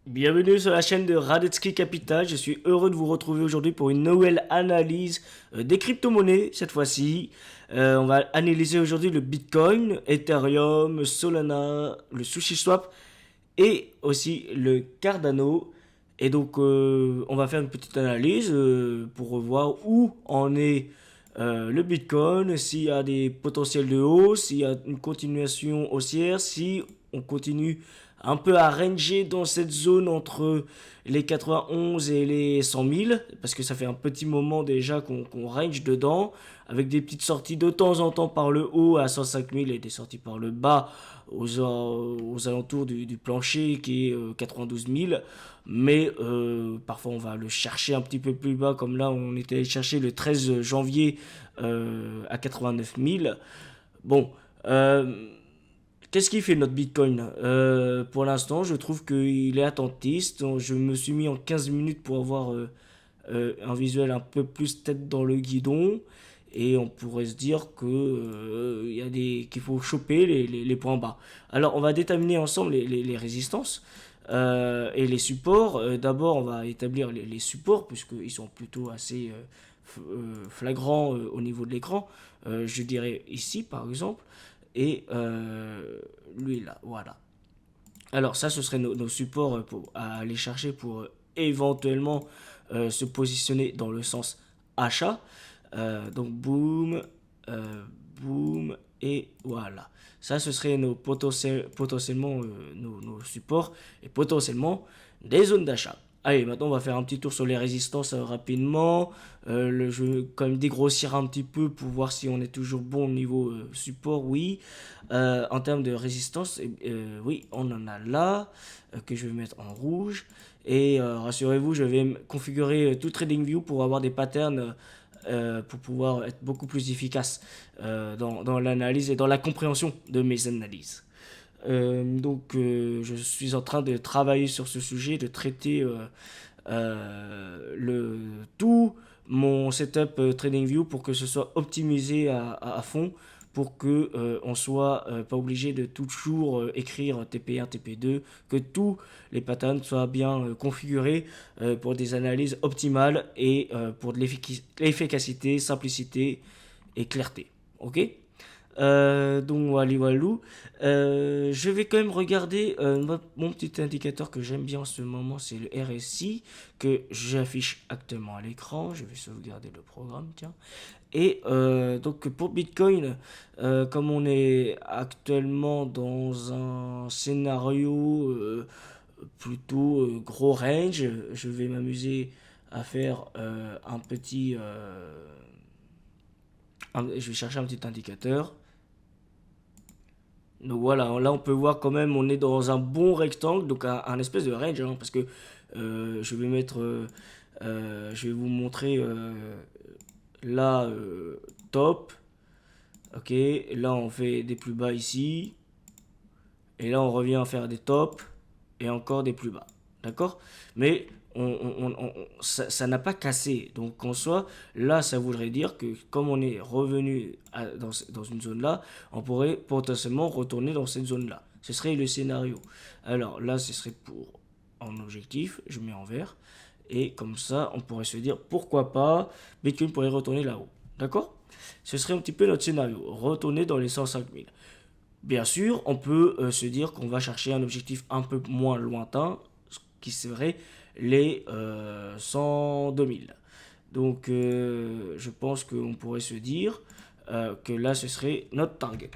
Bienvenue sur la chaîne de Radetzky Capital. Je suis heureux de vous retrouver aujourd'hui pour une nouvelle analyse des crypto-monnaies. Cette fois-ci, on va analyser aujourd'hui le Bitcoin, Ethereum, Solana, le SushiSwap et aussi le Cardano. Et donc, on va faire une petite analyse pour revoir où en est le Bitcoin, s'il y a des potentiels de hausse, s'il y a une continuation haussière, si on continue un peu à ranger dans cette zone entre les 91 et les 100 000, parce que ça fait un petit moment déjà qu'on range dedans, avec des petites sorties de temps en temps par le haut à 105 000 et des sorties par le bas aux alentours du plancher qui est 92 000. Mais parfois on va le chercher un petit peu plus bas, comme là on était allé chercher le 13 janvier à 89 000. Bon, qu'est-ce qui fait notre Bitcoin? Pour l'instant, je trouve qu'il est attentiste. Donc, je me suis mis en 15 minutes pour avoir un visuel un peu plus tête dans le guidon. Et on pourrait se dire que, qu'il faut choper les points bas. Alors, on va déterminer ensemble les résistances et les supports. D'abord, on va établir les supports, puisqu'ils sont plutôt assez flagrants au niveau de l'écran. Je dirais ici, par exemple. Et lui là, voilà. Alors ça, ce serait nos supports à aller chercher pour éventuellement se positionner dans le sens achat. Donc boum, boum, et voilà. Ça, ce serait potentiellement nos supports et potentiellement des zones d'achat. Allez, maintenant on va faire un petit tour sur les résistances rapidement. Je vais quand même dégrossir un petit peu pour voir si on est toujours bon au niveau support, oui. En termes de résistance, oui, on en a là, que je vais mettre en rouge. Et rassurez-vous, je vais configurer tout TradingView pour avoir des patterns pour pouvoir être beaucoup plus efficace dans l'analyse et dans la compréhension de mes analyses. Je suis en train de travailler sur ce sujet, de traiter tout mon setup TradingView pour que ce soit optimisé à fond, pour que on soit pas obligé de toujours écrire TP1, TP2, que tous les patterns soient bien configurés pour des analyses optimales et pour de l'efficacité, simplicité et clarté. Ok? Donc voilà, walou. Je vais quand même regarder mon petit indicateur que j'aime bien en ce moment, c'est le RSI que j'affiche actuellement à l'écran. Je vais sauvegarder le programme, tiens. Et donc pour Bitcoin, comme on est actuellement dans un scénario plutôt gros range, je vais m'amuser à faire je vais chercher un petit indicateur. Donc voilà, là on peut voir quand même, on est dans un bon rectangle, donc un espèce de range, hein, parce que je vais vous montrer là, top, ok, là on fait des plus bas ici, et là on revient à faire des tops, et encore des plus bas, d'accord? Mais ça n'a pas cassé, donc en soi, là ça voudrait dire que comme on est revenu dans une zone là, on pourrait potentiellement retourner dans cette zone là. Ce serait le scénario. Alors là, ce serait pour en objectif, je mets en vert, et comme ça, on pourrait se dire pourquoi pas, Bitcoin pourrait retourner là-haut. D'accord? Ce serait un petit peu notre scénario, retourner dans les 105 000. Bien sûr, on peut se dire qu'on va chercher un objectif un peu moins lointain, qui serait les 102 000. Donc, je pense qu'on pourrait se dire que là, ce serait notre target.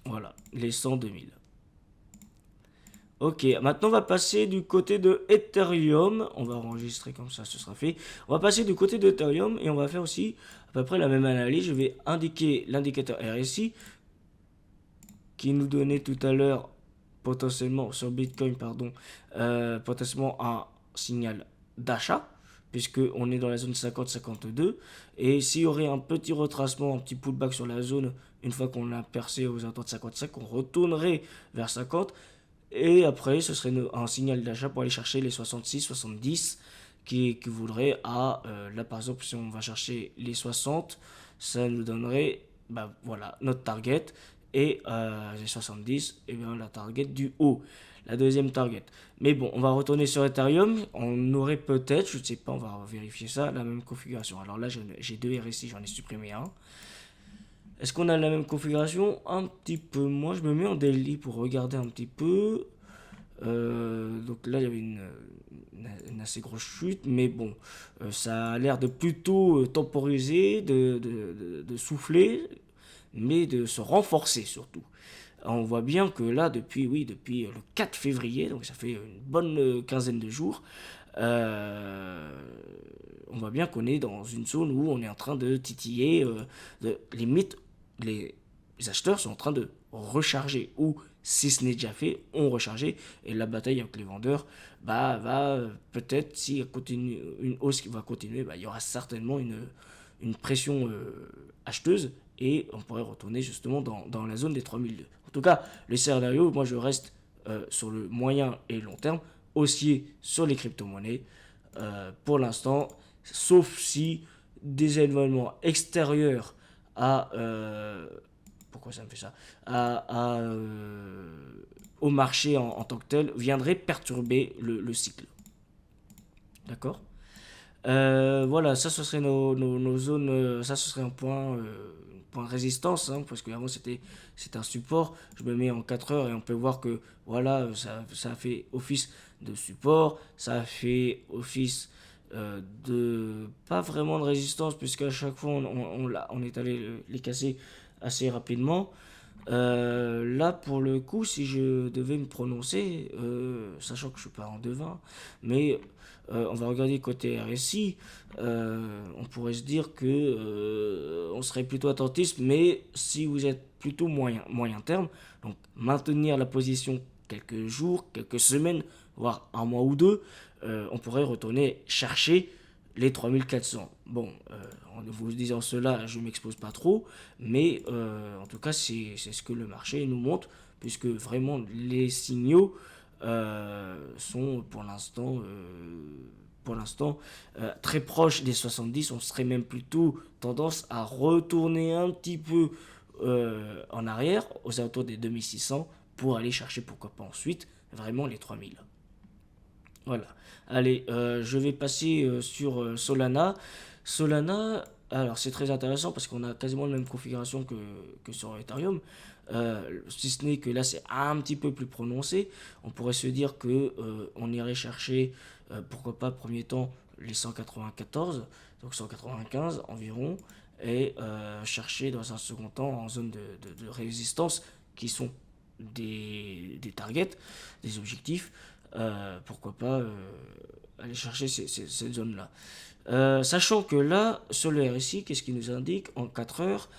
Voilà, les 102 000. Ok, maintenant on va passer du côté de Ethereum. On va enregistrer comme ça, ce sera fait. On va passer du côté de Ethereum et on va faire aussi à peu près la même analyse. Je vais indiquer l'indicateur RSI qui nous donnait tout à l'heure potentiellement sur Bitcoin, pardon, potentiellement un signal d'achat, puisque on est dans la zone 50-52. Et s'il y aurait un petit retracement, un petit pullback sur la zone, une fois qu'on a percé aux alentours de 55, on retournerait vers 50. Et après, ce serait un signal d'achat pour aller chercher les 66-70 qui voudrait là par exemple, si on va chercher les 60, ça nous donnerait bah, voilà, notre target. Et les 70, et bien la target du haut. la deuxième target. Mais bon, on va retourner sur Ethereum. On aurait peut-être, je ne sais pas, on va vérifier ça, la même configuration. Alors là, j'ai deux RSI, j'en ai supprimé un. Est-ce qu'on a la même configuration? Un petit peu moins. Je me mets en daily pour regarder un petit peu. Donc là, il y avait une assez grosse chute, mais bon, ça a l'air de plutôt temporiser, de souffler, mais de se renforcer surtout. On voit bien que là, depuis le 4 février, donc ça fait une bonne quinzaine de jours, euh, on voit bien qu'on est dans une zone où on est en train de titiller, limite, les acheteurs sont en train de recharger, ou si ce n'est déjà fait, ont rechargé, et la bataille avec les vendeurs va peut-être, si continue, une hausse qui va continuer, il y aura certainement une pression acheteuse, et on pourrait retourner justement dans la zone des 3002. En tout cas, le scénario, moi je reste sur le moyen et long terme, haussier sur les crypto-monnaies pour l'instant, sauf si des événements extérieurs à pourquoi ça me fait ça au marché en tant que tel viendraient perturber le cycle. D'accord. Voilà, ça ce serait nos zones, ça ce serait un point résistance, hein, parce qu'avant c'était un support. Je me mets en 4 heures et on peut voir que voilà, ça a fait office de support, ça a fait office de pas vraiment de résistance, puisqu'à chaque fois on est allé les casser assez rapidement. Là, pour le coup, si je devais me prononcer, sachant que je suis pas en devin, mais on va regarder côté RSI, on pourrait se dire que on serait plutôt attentiste, mais si vous êtes plutôt moyen terme, donc maintenir la position quelques jours, quelques semaines, voire un mois ou deux, on pourrait retourner chercher les 3400. Bon, en vous disant cela, je ne m'expose pas trop, mais en tout cas, c'est ce que le marché nous montre, puisque vraiment les signaux sont pour l'instant très proches des 70. On serait même plutôt tendance à retourner un petit peu en arrière, aux alentours des 2600, pour aller chercher, pourquoi pas ensuite, vraiment les 3000. Voilà. Allez, je vais passer sur Solana. Solana, alors c'est très intéressant parce qu'on a quasiment la même configuration que sur Ethereum. Si ce n'est que là c'est un petit peu plus prononcé. On pourrait se dire que on irait chercher, pourquoi pas, premier temps, les 194, donc 195 environ, et chercher dans un second temps en zone de résistance qui sont des targets, des objectifs, pourquoi pas aller chercher cette zone-là. Sachant que là, sur le RSI, qu'est-ce qui nous indique en 4 heures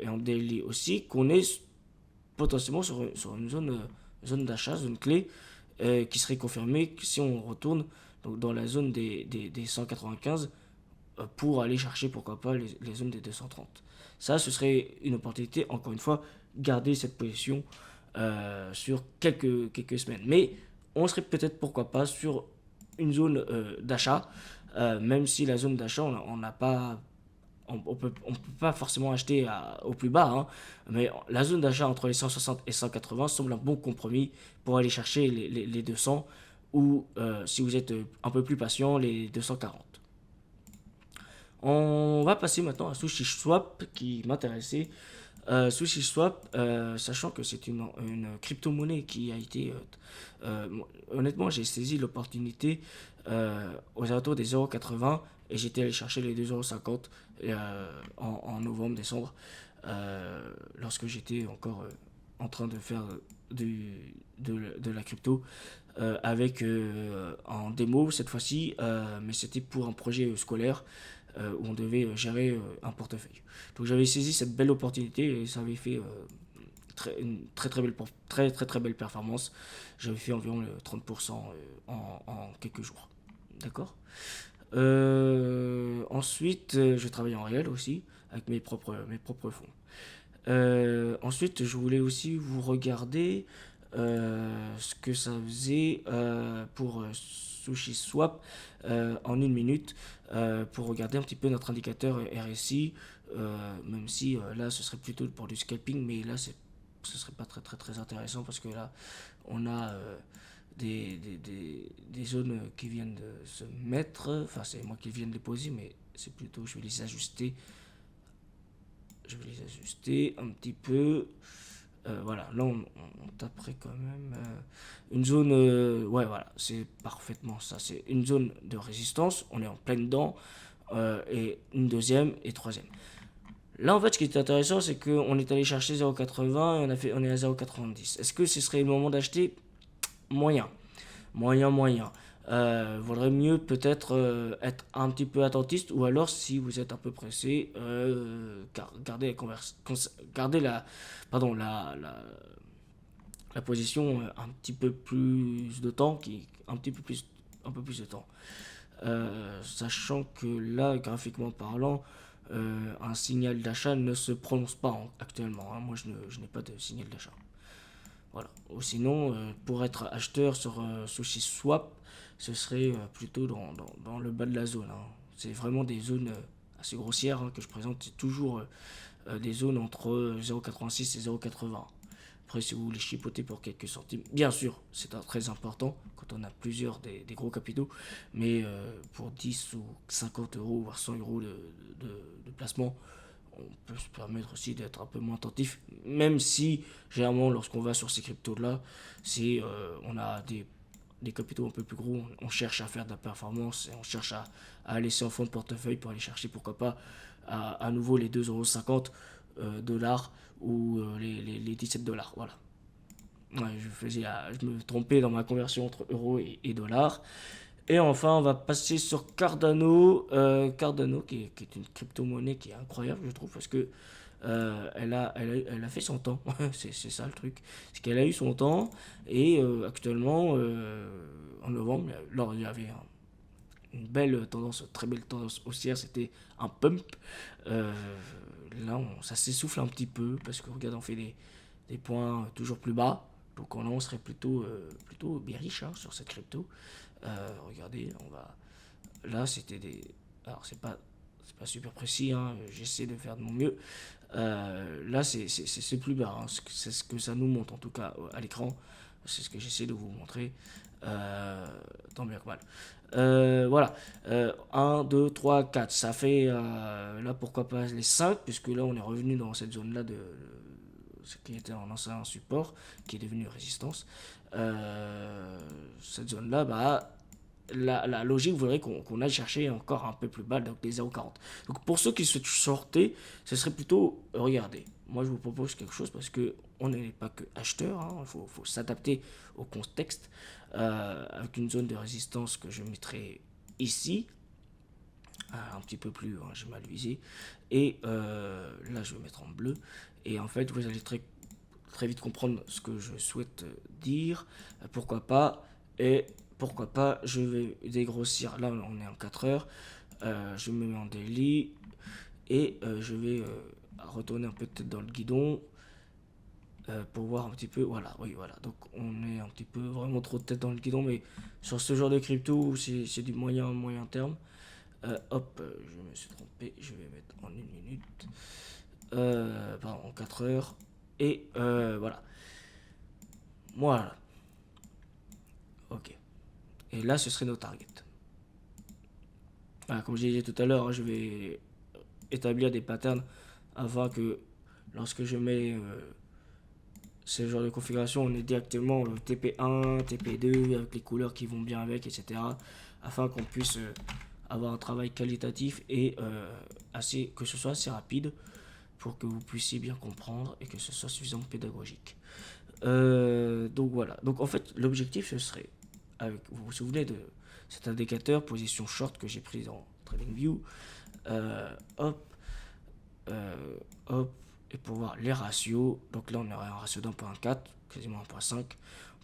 et en daily aussi, qu'on est potentiellement sur une zone d'achat, zone clé, qui serait confirmée si on retourne donc, dans la zone des 195 pour aller chercher, pourquoi pas, les zones des 230. Ça, ce serait une opportunité, encore une fois, garder cette position sur quelques semaines. Mais on serait peut-être, pourquoi pas, sur une zone d'achat, même si la zone d'achat, on n'a pas on peut pas forcément acheter au plus bas, hein, mais la zone d'achat entre les 160 et 180 semble un bon compromis pour aller chercher les 200 ou si vous êtes un peu plus patient, les 240. On va passer maintenant à SushiSwap qui m'intéressait. SushiSwap, sachant que c'est une crypto-monnaie qui a été... honnêtement, j'ai saisi l'opportunité aux alentours des 0,80 et j'étais allé chercher les 2,50 en novembre, décembre, lorsque j'étais encore en train de faire de la crypto avec en démo cette fois-ci, mais c'était pour un projet scolaire où on devait gérer un portefeuille. Donc j'avais saisi cette belle opportunité et ça avait fait une très belle performance. J'avais fait environ 30% en quelques jours. D'accord. Ensuite, je travaille en réel aussi avec mes propres fonds. Ensuite, je voulais aussi vous regarder ce que ça faisait pour SushiSwap en une minute pour regarder un petit peu notre indicateur RSI, même si là ce serait plutôt pour du scalping, mais là c'est ce serait pas très très très intéressant parce que là, on a des zones qui viennent de se mettre. Enfin, c'est moi qui viens de les poser, mais c'est plutôt, je vais les ajuster. Je vais les ajuster un petit peu. Voilà, là on taperait quand même une zone. Ouais, voilà, c'est parfaitement ça. C'est une zone de résistance, on est en plein dedans, et une deuxième et troisième. Là, en fait, ce qui est intéressant, c'est qu'on est allé chercher 0,80 et on est à 0,90. Est-ce que ce serait le moment d'acheter? Moyen. Moyen, moyen. Vaudrait mieux peut-être être un petit peu attentiste ou alors si vous êtes un peu pressé, gardez gardez pardon, la position un petit peu plus de temps, un peu plus de temps. Sachant que là, graphiquement parlant, un signal d'achat ne se prononce pas actuellement, hein. Moi, je n'ai pas de signal d'achat. Voilà. Ou sinon, pour être acheteur sur Sushi Swap, ce serait plutôt dans le bas de la zone, hein. C'est vraiment des zones assez grossières, hein, que je présente. C'est toujours des zones entre 0,86 et 0,80. Après, si vous voulez chipoter pour quelques centimes, bien sûr, c'est très important quand on a plusieurs des gros capitaux, mais pour 10 ou 50 euros, voire 100 euros de placement, on peut se permettre aussi d'être un peu moins attentif, même si généralement lorsqu'on va sur ces cryptos là, c'est on a des capitaux un peu plus gros, on cherche à faire de la performance et on cherche à laisser en fond de portefeuille pour aller chercher pourquoi pas à nouveau les 2,50 dollars ou les 17 dollars. Voilà. Ouais, je me trompais dans ma conversion entre euros et dollars. Et enfin, on va passer sur Cardano. Cardano, qui est une crypto-monnaie qui est incroyable, je trouve, parce que elle a fait son temps. C'est ça le truc. C'est qu'elle a eu son temps. Et actuellement, en novembre, là, il y avait une belle tendance, très belle tendance haussière. C'était un pump. Euh, Là, ça s'essouffle un petit peu, parce que regarde, on fait des points toujours plus bas. Donc là, on serait plutôt bearish, hein, sur cette crypto. Regardez, on va. Là, c'était des. Alors, c'est pas super précis, hein, j'essaie de faire de mon mieux. Là, c'est plus bas, hein, c'est ce que ça nous montre, en tout cas, à l'écran. C'est ce que j'essaie de vous montrer. Tant bien que mal. Voilà. 1, 2, 3, 4. Ça fait. Là, pourquoi pas les 5, puisque là, on est revenu dans cette zone-là de ce qui était en ancien support, qui est devenu résistance. Cette zone-là, bah, la logique voudrait qu'on aille chercher encore un peu plus bas, donc les 0,40. Donc pour ceux qui souhaitent sortir, ce serait plutôt, regardez, moi je vous propose quelque chose parce que on n'est pas que acheteur, hein, faut s'adapter au contexte, avec une zone de résistance que je mettrai ici, un petit peu plus, hein, j'ai mal visé, et là je vais mettre en bleu, et en fait vous allez très vite comprendre ce que je souhaite dire, pourquoi pas, et pourquoi pas, je vais dégrossir, là on est en 4 heures, je me mets en daily, et je vais retourner un peu peut-être dans le guidon, pour voir un petit peu, voilà, oui, voilà, donc on est un petit peu vraiment trop de tête dans le guidon, mais sur ce genre de crypto, c'est du moyen terme. Hop, je me suis trompé, je vais mettre en 1 minute, pardon, en 4 heures, et voilà, voilà, ok, et là ce serait nos targets. Voilà, comme je disais tout à l'heure, hein, je vais établir des patterns afin que lorsque je mets ce genre de configuration, on ait directement le TP1, TP2 avec les couleurs qui vont bien avec, etc. Afin qu'on puisse avoir un travail qualitatif et que ce soit assez rapide pour que vous puissiez bien comprendre et que ce soit suffisamment pédagogique. Donc voilà. Donc en fait, l'objectif ce serait, vous vous souvenez de cet indicateur position short que j'ai pris dans TradingView, hop, hop, et pour voir les ratios, donc là on aurait un ratio d'1.4, quasiment 1.5, on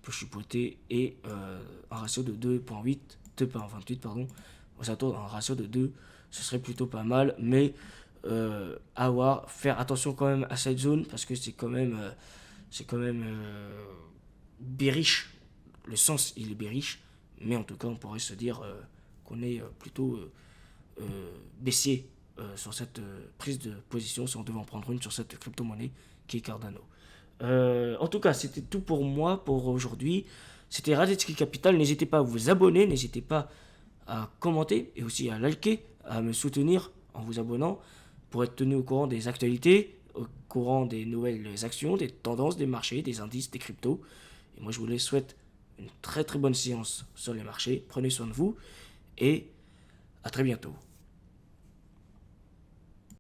peut chipoter, et un ratio de 2.28, pardon, ça tourne un ratio de 2, ce serait plutôt pas mal, mais faire attention quand même à cette zone, parce que c'est quand même bearish, le sens il est bearish, mais en tout cas on pourrait se dire qu'on est plutôt baissier sur cette prise de position si on devait en prendre une sur cette crypto-monnaie qui est Cardano. En tout cas, c'était tout pour moi pour aujourd'hui. C'était Radetzky Capital. N'hésitez pas à vous abonner, n'hésitez pas à commenter et aussi à liker, à me soutenir en vous abonnant pour être tenu au courant des actualités, au courant des nouvelles actions, des tendances des marchés, des indices, des cryptos. Et moi, je vous souhaite une très très bonne séance sur les marchés. Prenez soin de vous et à très bientôt.